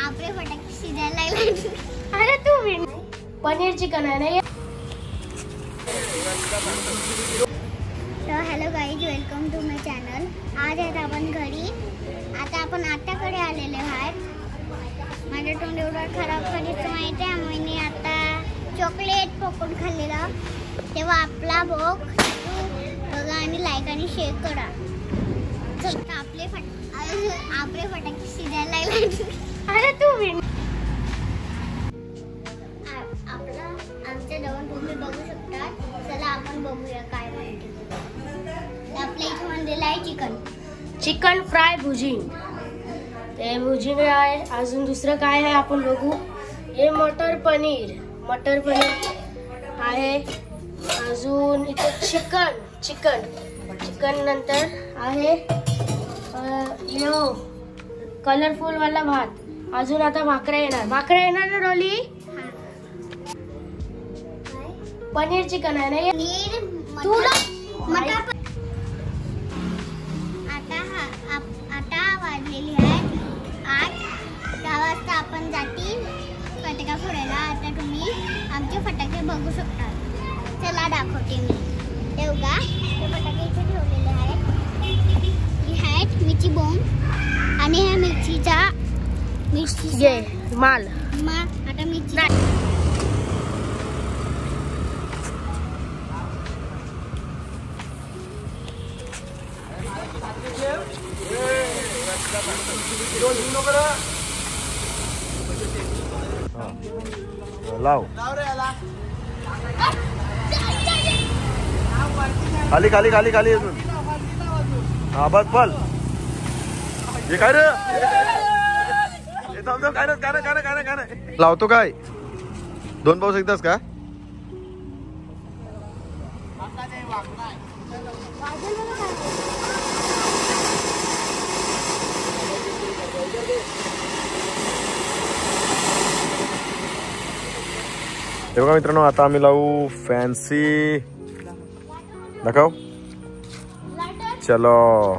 आपले फटाके शिजायला लागले. अरे तू पनीर चिकन आहे ना. तर hello guys, welcome to my channel. आज आहेत आपण घरी. आता आपण आत्याकडे आलेले आहात. माझं तोंड एवढं खराब कधीच माहिती आहे. मी आता चॉकलेट पॉपकॉर्न खाल्लेला. तेव्हा आपला ब्लॉग बघा आणि लाईक आणि शेअर करा. आपले फटाके शिजायला लागले. अरे तू आपला आमच्या जवळ तुम्ही बघू शकता. चला आपण बघूया काय बनते. आपल्या इथे बनलेलं आहे चिकन फ्राय भुजिंग. ते भुजिंग आहे. अजून दुसरं काय आहे आपण बघू. हे मटर पनीर आहे. अजून इथे चिकन नंतर आहे कलरफुल वाला भात. अजून आता भाकऱ्या येणार ना डॉली. पनीर चिकन आहे ना. तुला आता वाजलेली आहे 8-10 वाजता आपण जातील फटाका फोडायला. आता तुम्ही आमचे फटाके बघू शकता. चला दाखवते मी. तेव्हा हे फटाके इथे ठेवलेले आहेत. ही आहेत मिरची बोंब आणि ह्या मिरची माल. आता मिरची लाव खाली अजून. हा बस पल. हे काय रे. काय लावतो काय. 2 पाऊस एकदाच का. हे बघा मित्रांनो, आता आम्ही लावू फॅन्सी. दाखव. चलो.